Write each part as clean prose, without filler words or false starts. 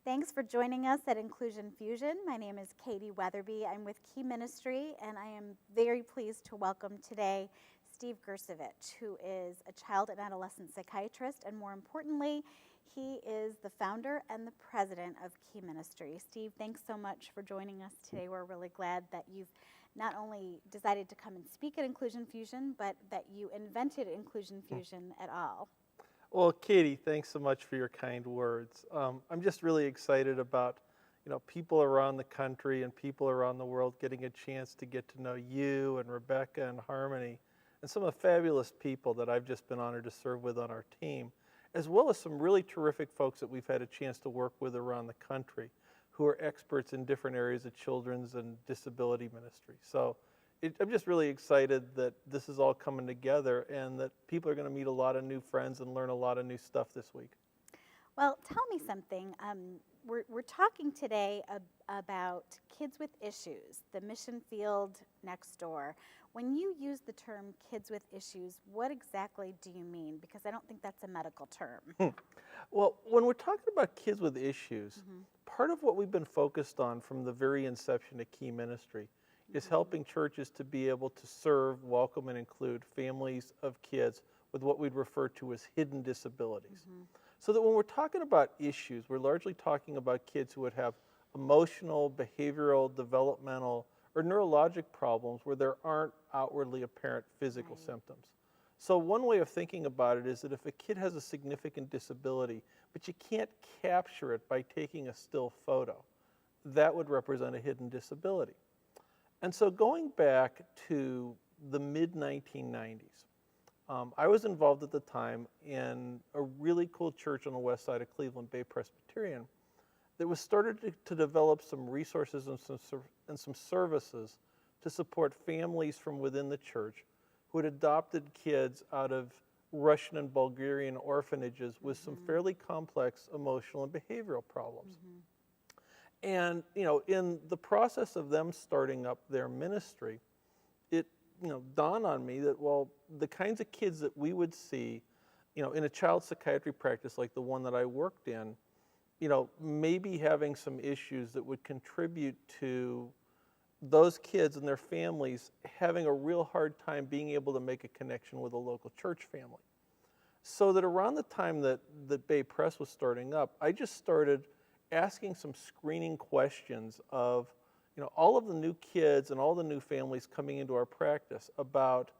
Thanks for joining us at Inclusion Fusion. My name is Katie Wetherbee. I'm with Key Ministry, and I am very pleased to welcome today Steve Grcevich, who is a child and adolescent psychiatrist, and more importantly, he is the founder and the president of Key Ministry. Steve, thanks so much for joining us today. We're really glad that you've not only decided to come and speak at Inclusion Fusion, but that you invented Inclusion Fusion at all. Well, Katie, thanks so much for your kind words. I'm just really excited about, people around the country and people around the world getting a chance to get to know you and Rebecca and Harmony and some of the fabulous people that I've just been honored to serve with on our team, as well as some really terrific folks that we've had a chance to work with around the country who are experts in different areas of children's and disability ministry. So I'm just really excited that this is all coming together and that people are going to meet a lot of new friends and learn a lot of new stuff this week. Well, tell me something. We're talking today about kids with issues, the mission field next door. When you use the term kids with issues, what exactly do you mean? Because I don't think that's a medical term. Well, when we're talking about kids with issues, part of what we've been focused on from the very inception of Key Ministry is helping churches to be able to serve, welcome, and include families of kids with what we'd refer to as hidden disabilities. So that when we're talking about issues, we're largely talking about kids who would have emotional, behavioral, developmental, or neurologic problems where there aren't outwardly apparent physical symptoms. So one way of thinking about it is that if a kid has a significant disability, but you can't capture it by taking a still photo, that would represent a hidden disability. And so going back to the mid-1990s, I was involved at the time in a really cool church on the west side of Cleveland, Bay Presbyterian, that was started to develop some resources and some services to support families from within the church who had adopted kids out of Russian and Bulgarian orphanages with some fairly complex emotional and behavioral problems. And, in the process of them starting up their ministry, it, dawned on me that, well, the kinds of kids that we would see, in a child psychiatry practice like the one that I worked in, maybe having some issues that would contribute to those kids and their families having a real hard time being able to make a connection with a local church family. So that around the time that Bay Press was starting up, I just started asking some screening questions of, all of the new kids and all the new families coming into our practice about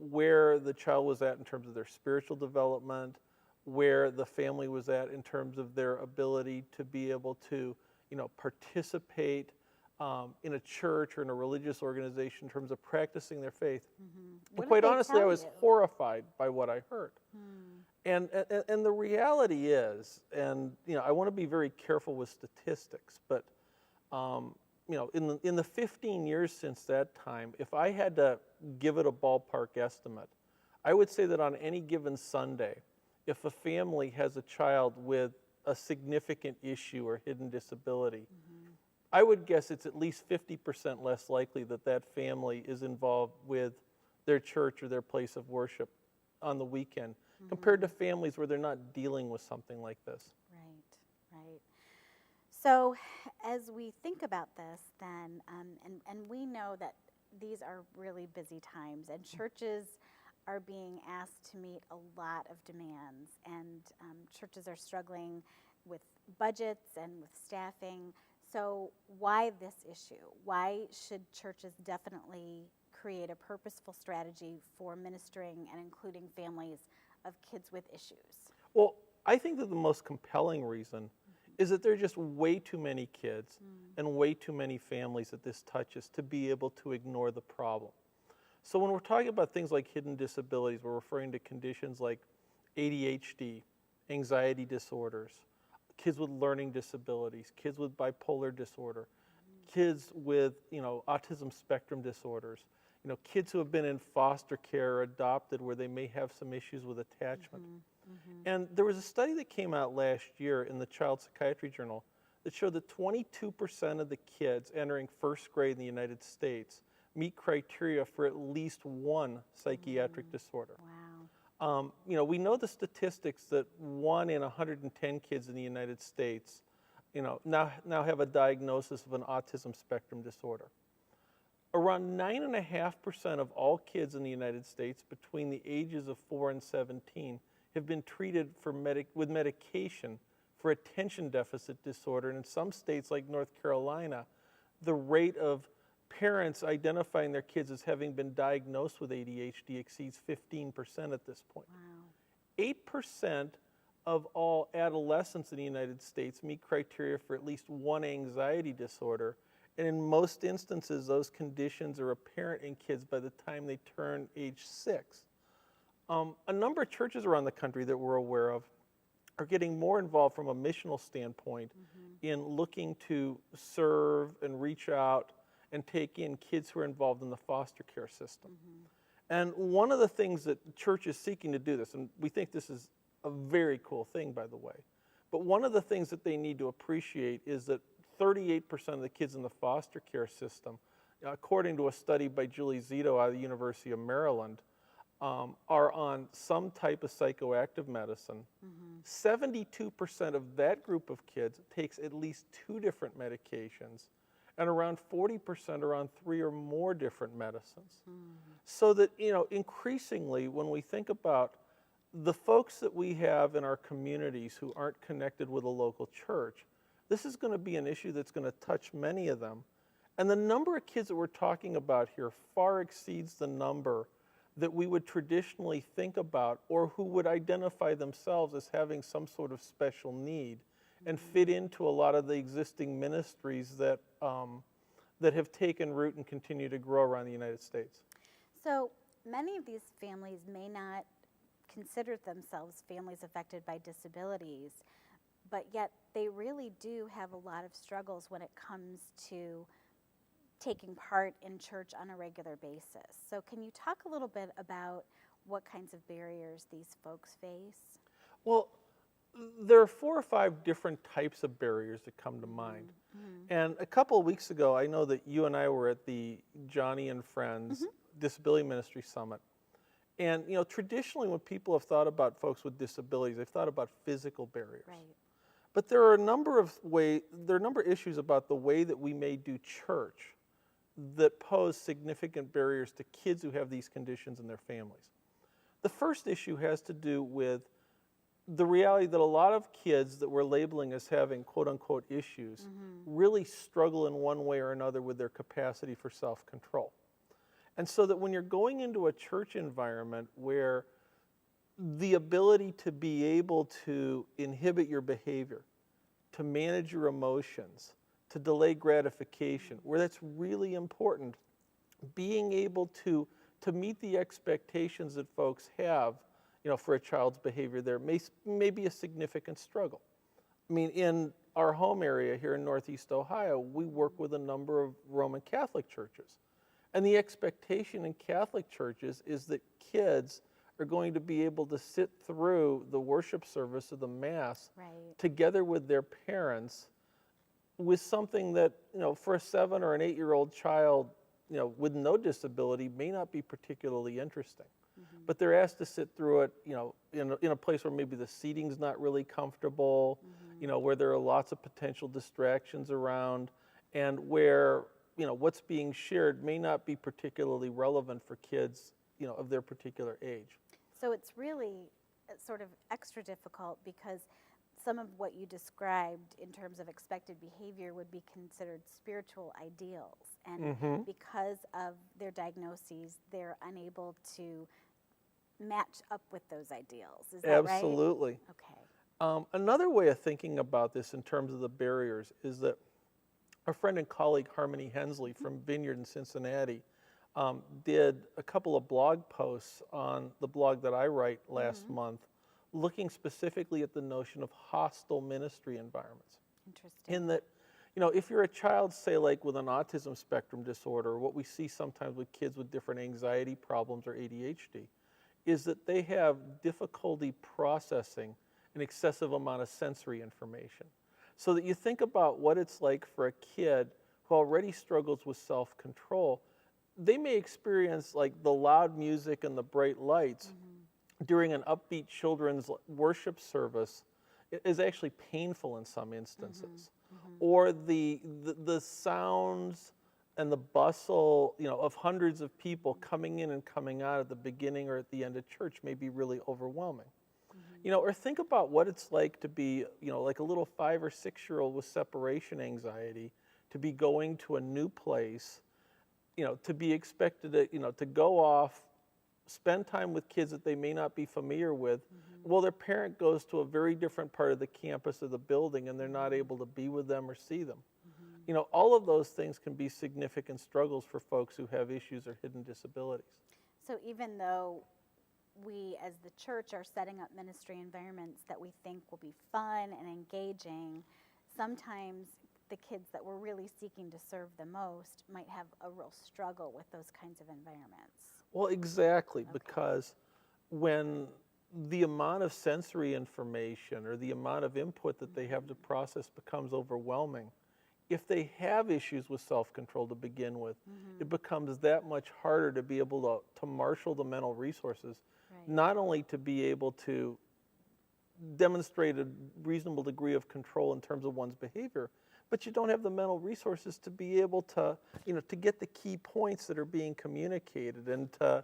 where the child was at in terms of their spiritual development, where the family was at in terms of their ability to be able to, participate in a church or in a religious organization in terms of practicing their faith. And quite honestly, I was horrified by what I heard. And the reality is, and I want to be very careful with statistics, but in the 15 years since that time, if I had to give it a ballpark estimate, I would say that on any given Sunday, if a family has a child with a significant issue or hidden disability, I would guess it's at least 50% less likely that that family is involved with their church or their place of worship on the weekend, compared to families where they're not dealing with something like this. Right. So as we think about this then, and we know that these are really busy times, and churches are being asked to meet a lot of demands, and churches are struggling with budgets and with staffing. So why this issue? Why should churches definitely create a purposeful strategy for ministering and including families of kids with issues? Well, I think that the most compelling reason is that there are just way too many kids and way too many families that this touches to be able to ignore the problem. So when we're talking about things like hidden disabilities, we're referring to conditions like ADHD, anxiety disorders, kids with learning disabilities, kids with bipolar disorder, kids with, autism spectrum disorders, kids who have been in foster care or adopted where they may have some issues with attachment. And there was a study that came out last year in the Child Psychiatry Journal that showed that 22% of the kids entering first grade in the United States meet criteria for at least one psychiatric disorder. Wow. We know the statistics that 1 in 110 kids in the United States now have a diagnosis of an autism spectrum disorder. Around 9.5% of all kids in the United States between the ages of 4 and 17 have been treated with medication for attention deficit disorder. And in some states like North Carolina, the rate of parents identifying their kids as having been diagnosed with ADHD exceeds 15% at this point. Wow. 8% of all adolescents in the United States meet criteria for at least one anxiety disorder. And in most instances, those conditions are apparent in kids by the time they turn age 6. A number of churches around the country that we're aware of are getting more involved from a missional standpoint in looking to serve and reach out and take in kids who are involved in the foster care system. And one of the things that the church is seeking to do this, and we think this is a very cool thing, by the way, but one of the things that they need to appreciate is that 38% of the kids in the foster care system, according to a study by Julie Zito out of the University of Maryland, are on some type of psychoactive medicine. 72% of that group of kids takes at least 2 different medications, and around 40% are on 3 or more different medicines. So that, increasingly, when we think about the folks that we have in our communities who aren't connected with a local church, this is going to be an issue that's going to touch many of them. And the number of kids that we're talking about here far exceeds the number that we would traditionally think about, or who would identify themselves as having some sort of special need and fit into a lot of the existing ministries that have taken root and continue to grow around the United States. So many of these families may not consider themselves families affected by disabilities, but yet they really do have a lot of struggles when it comes to taking part in church on a regular basis. So can you talk a little bit about what kinds of barriers these folks face? Well, there are 4 or 5 different types of barriers that come to mind. And a couple of weeks ago, I know that you and I were at the Johnny and Friends Disability Ministry Summit. And, traditionally when people have thought about folks with disabilities, they've thought about physical barriers. Right. But there are a number of issues about the way that we may do church that pose significant barriers to kids who have these conditions and their families. The first issue has to do with the reality that a lot of kids that we're labeling as having quote-unquote issues really struggle in one way or another with their capacity for self-control. And so that when you're going into a church environment where the ability to be able to inhibit your behavior, to manage your emotions, to delay gratification, where that's really important, being able to meet the expectations that folks have, for a child's behavior there may be a significant struggle. I mean, in our home area here in Northeast Ohio, we work with a number of Roman Catholic churches. And the expectation in Catholic churches is that kids are going to be able to sit through the worship service of the Mass together with their parents with something that, for a 7 or an 8-year-old child, with no disability may not be particularly interesting. But they're asked to sit through it, in a place where maybe the seating's not really comfortable, where there are lots of potential distractions around, and where, what's being shared may not be particularly relevant for kids, of their particular age. So it's really sort of extra difficult because some of what you described in terms of expected behavior would be considered spiritual ideals. And because of their diagnoses, they're unable to match up with those ideals. Is that right? Absolutely. Okay. Another way of thinking about this in terms of the barriers is that our friend and colleague Harmony Hensley from Vineyard in Cincinnati did a couple of blog posts on the blog that I write last month, looking specifically at the notion of hostile ministry environments. Interesting. In that, if you're a child, say like with an autism spectrum disorder, what we see sometimes with kids with different anxiety problems or ADHD, is that they have difficulty processing an excessive amount of sensory information. So that you think about what it's like for a kid who already struggles with self-control, they may experience like the loud music and the bright lights during an upbeat children's worship service is actually painful in some instances. or the sounds and the bustle, of hundreds of people coming in and coming out at the beginning or at the end of church may be really overwhelming. Or think about what it's like to be, like a little 5 or 6-year-old with separation anxiety, to be going to a new place, to be expected to go off, spend time with kids that they may not be familiar with. Well, their parent goes to a very different part of the campus or the building, and they're not able to be with them or see them. All of those things can be significant struggles for folks who have issues or hidden disabilities. So even though we as the church are setting up ministry environments that we think will be fun and engaging, sometimes the kids that we're really seeking to serve the most might have a real struggle with those kinds of environments. Well, exactly, because when the amount of sensory information or the amount of input that they have to process becomes overwhelming, if they have issues with self-control to begin with, it becomes that much harder to be able to marshal the mental resources, not only to be able to demonstrate a reasonable degree of control in terms of one's behavior, but you don't have the mental resources to be able to, to get the key points that are being communicated, and to,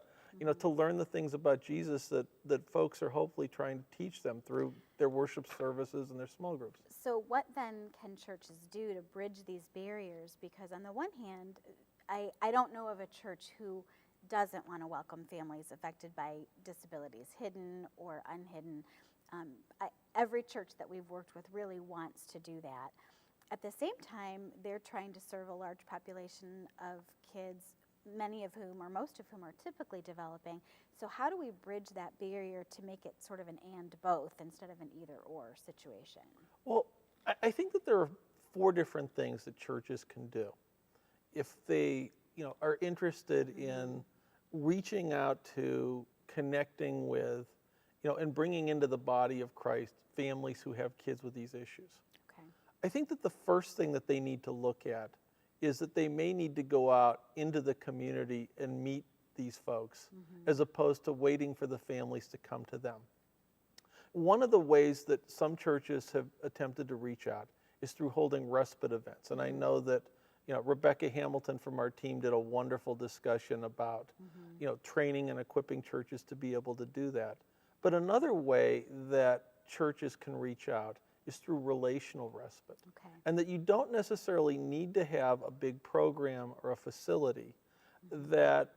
to learn the things about Jesus that folks are hopefully trying to teach them through their worship services and their small groups. So what then can churches do to bridge these barriers? Because on the one hand, I don't know of a church who doesn't want to welcome families affected by disabilities, hidden or unhidden. Every church that we've worked with really wants to do that. At the same time, they're trying to serve a large population of kids, many of whom, or most of whom, are typically developing. So how do we bridge that barrier to make it sort of an and both instead of an either or situation? Well, I think that there are 4 different things that churches can do if they, are interested in reaching out to, connecting with, and bringing into the body of Christ families who have kids with these issues. Okay. I think that the first thing that they need to look at is that they may need to go out into the community and meet these folks, as opposed to waiting for the families to come to them. One of the ways that some churches have attempted to reach out is through holding respite events. And I know that, Rebecca Hamilton from our team did a wonderful discussion about, training and equipping churches to be able to do that. But another way that churches can reach out is through relational respite. Okay. And that you don't necessarily need to have a big program or a facility, that,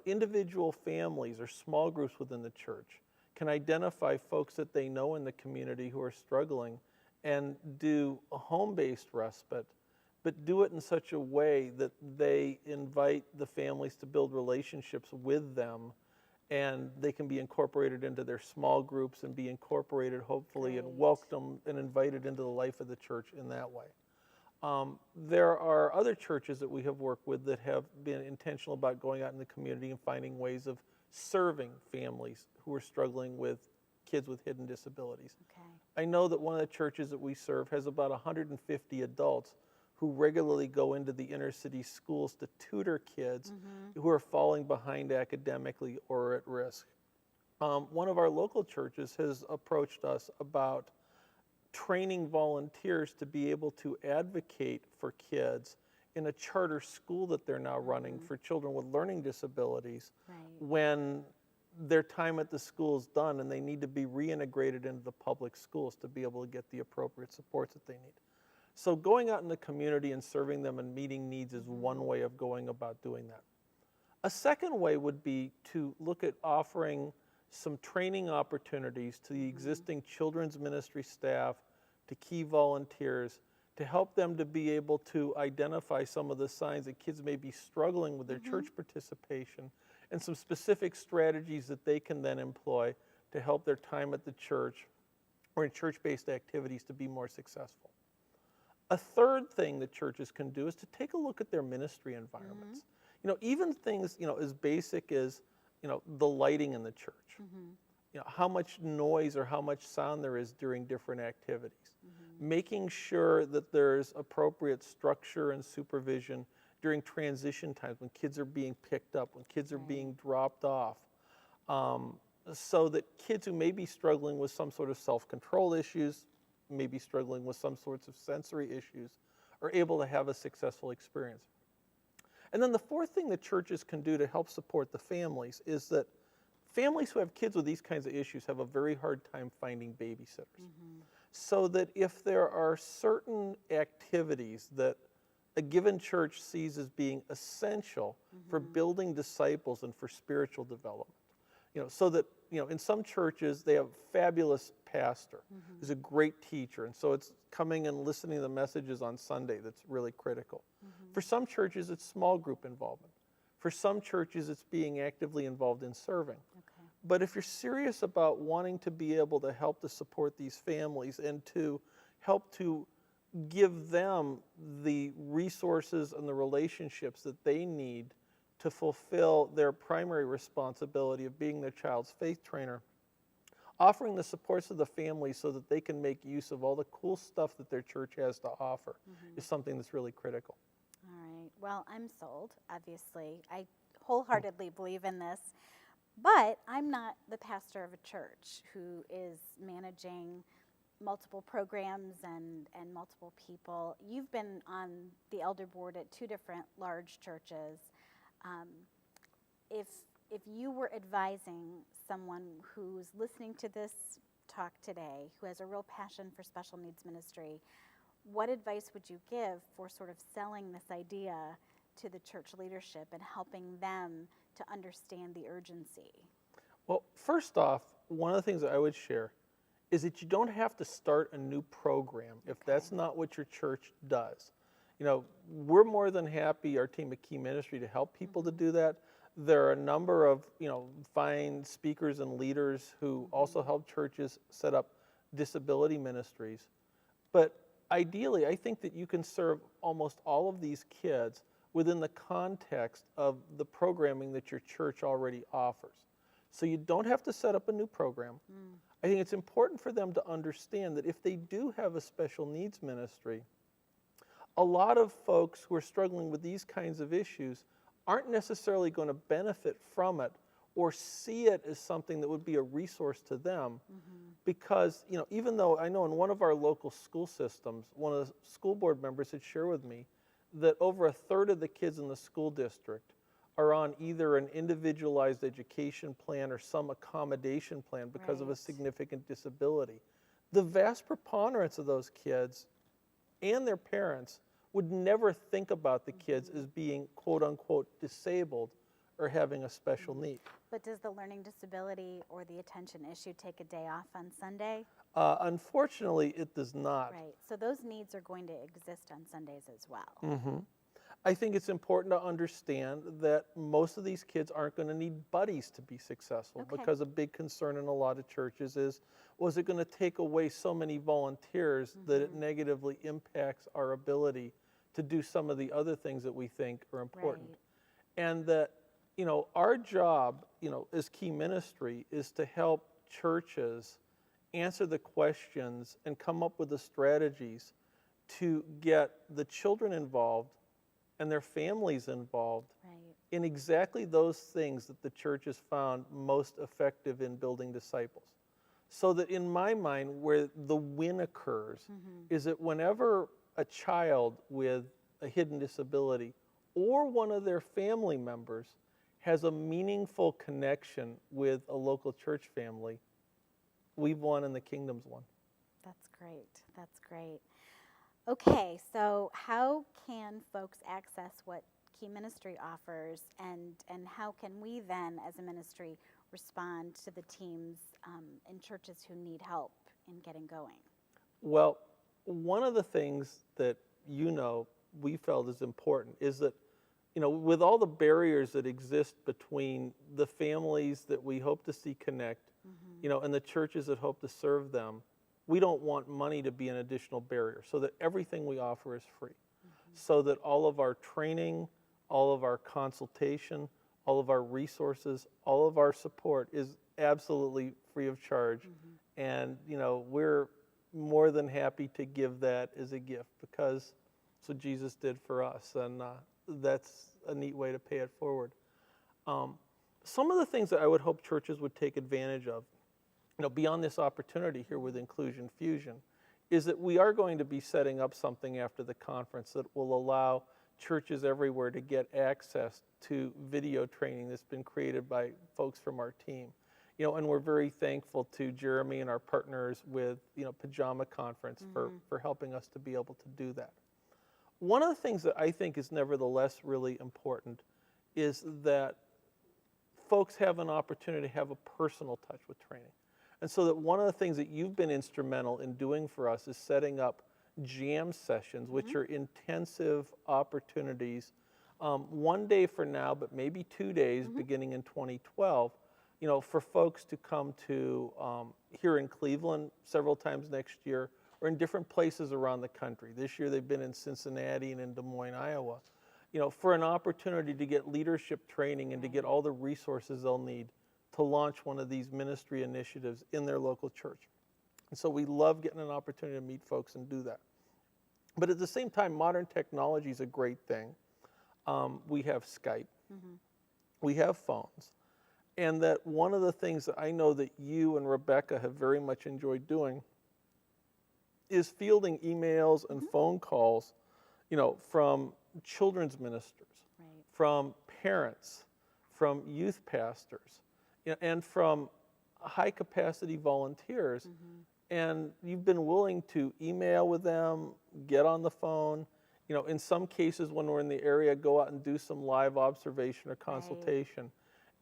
individual families or small groups within the church can identify folks that they know in the community who are struggling and do a home-based respite, but do it in such a way that they invite the families to build relationships with them, and they can be incorporated into their small groups and be incorporated, hopefully, and welcomed and invited into the life of the church in that way. There are other churches that we have worked with that have been intentional about going out in the community and finding ways of serving families who are struggling with kids with hidden disabilities. Okay. I know that one of the churches that we serve has about 150 adults who regularly go into the inner city schools to tutor kids who are falling behind academically or at risk. One of our local churches has approached us about training volunteers to be able to advocate for kids in a charter school that they're now running for children with learning disabilities when their time at the school is done and they need to be reintegrated into the public schools to be able to get the appropriate supports that they need. So going out in the community and serving them and meeting needs is one way of going about doing that. A second way would be to look at offering some training opportunities to the existing children's ministry staff, to key volunteers, to help them to be able to identify some of the signs that kids may be struggling with their church participation, and some specific strategies that they can then employ to help their time at the church or in church-based activities to be more successful. A third thing that churches can do is to take a look at their ministry environments. Even things, as basic as, the lighting in the church. How much noise or how much sound there is during different activities. Making sure that there's appropriate structure and supervision during transition times when kids are being picked up, when kids are being dropped off. So that kids who may be struggling with some sort of self-control issues, may be struggling with some sorts of sensory issues, are able to have a successful experience. And then the fourth thing that churches can do to help support the families is that families who have kids with these kinds of issues have a very hard time finding babysitters. So that if there are certain activities that a given church sees as being essential for building disciples and for spiritual development, so that, in some churches they have a fabulous pastor who's a great teacher, and so it's coming and listening to the messages on Sunday that's really critical. For some churches, it's small group involvement. For some churches, it's being actively involved in serving. Okay. But if you're serious about wanting to be able to help to support these families and to help to give them the resources and the relationships that they need to fulfill their primary responsibility of being their child's faith trainer, offering the supports of the family so that they can make use of all the cool stuff that their church has to offer is something that's really critical. All right. Well, I'm sold, obviously. I wholeheartedly believe in this. But I'm not the pastor of a church who is managing multiple programs and multiple people. You've been on the elder board at 2 different large churches. If you were advising someone who's listening to this talk today, who has a real passion for special needs ministry, what advice would you give for sort of selling this idea to the church leadership and helping them to understand the urgency? Well, first off, one of the things that I would share is that you don't have to start a new program if that's not what your church does. We're more than happy, our team at Key Ministry, to help people to do that. There are a number of, fine speakers and leaders who also help churches set up disability ministries. But ideally, I think that you can serve almost all of these kids within the context of the programming that your church already offers. So you don't have to set up a new program. I think it's important for them to understand that if they do have a special needs ministry, a lot of folks who are struggling with these kinds of issues aren't necessarily going to benefit from it or see it as something that would be a resource to them. Because, even though I know in one of our local school systems, one of the school board members had shared with me that over a third of the kids in the school district are on either an individualized education plan or some accommodation plan because of a significant disability. The vast preponderance of those kids and their parents would never think about the kids as being quote unquote disabled or having a special need. But does the learning disability or the attention issue take a day off on Sunday? Unfortunately, it does not. Right. So those needs are going to exist on Sundays as well. I think it's important to understand that most of these kids aren't going to need buddies to be successful because a big concern in a lot of churches is, was it going to take away so many volunteers that it negatively impacts our ability to do some of the other things that we think are important? And that, our job, as Key Ministry is to help churches answer the questions and come up with the strategies to get the children involved and their families involved in exactly those things that the church has found most effective in building disciples. So that in my mind, where the win occurs is that whenever a child with a hidden disability or one of their family members has a meaningful connection with a local church family, we've won and the kingdom's won. That's great. That's great. Okay, so how can folks access what Key Ministry offers, and how can we then, as a ministry, respond to the teams in churches who need help in getting going? Well, one of the things that we felt is important is that, with all the barriers that exist between the families that we hope to see connect, and the churches that hope to serve them, we don't want money to be an additional barrier, so that everything we offer is free. So that all of our training, all of our consultation, all of our resources, all of our support is absolutely free of charge. And, we're more than happy to give that as a gift because that's what Jesus did for us. And that's a neat way to pay it forward. Some of the things that I would hope churches would take advantage of, beyond this opportunity here with Inclusion Fusion, is that we are going to be setting up something after the conference that will allow churches everywhere to get access to video training that's been created by folks from our team. You know, and we're very thankful to Jeremy and our partners with, you know, Pajama Conference for helping us to be able to do that. One of the things that I think is nevertheless really important is that folks have an opportunity to have a personal touch with training. And so that one of the things that you've been instrumental in doing for us is setting up jam sessions, which are intensive opportunities, one day for now, but maybe 2 days beginning in 2012, you know, for folks to come to here in Cleveland several times next year, or in different places around the country. This year they've been in Cincinnati and in Des Moines, Iowa, you know, for an opportunity to get leadership training and to get all the resources they'll need to launch one of these ministry initiatives in their local church. And so we love getting an opportunity to meet folks and do that. But at the same time, modern technology is a great thing. We have Skype, we have phones, and that one of the things that I know that you and Rebecca have very much enjoyed doing is fielding emails and phone calls, you know, from children's ministers, from parents, from youth pastors, you know, and from high capacity volunteers. And you've been willing to email with them, get on the phone, you know, in some cases when we're in the area, go out and do some live observation or consultation,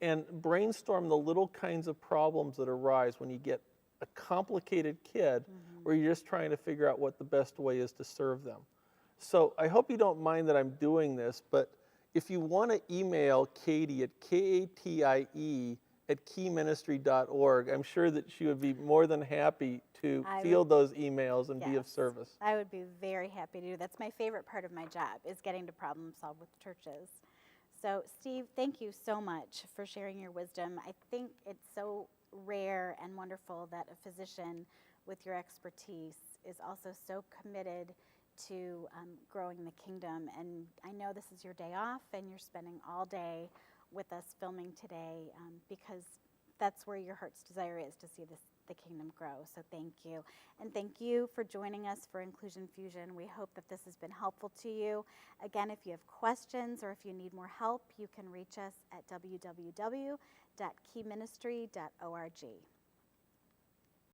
and brainstorm the little kinds of problems that arise when you get a complicated kid where you're just trying to figure out what the best way is to serve them. So I hope you don't mind that I'm doing this, but if you want to email Katie at katie@keyministry.org, I'm sure that she would be more than happy to field those emails and be of service. I would be very happy to do. That's my favorite part of my job, is getting to problem solve with churches. So Steve, thank you so much for sharing your wisdom. I think it's so rare and wonderful that a physician with your expertise is also so committed to growing the kingdom. And I know this is your day off and you're spending all day with us filming today because that's where your heart's desire is, to see the kingdom grow. So thank you. And thank you for joining us for Inclusion Fusion. We hope that this has been helpful to you. Again, if you have questions or if you need more help, you can reach us at www.keyministry.org.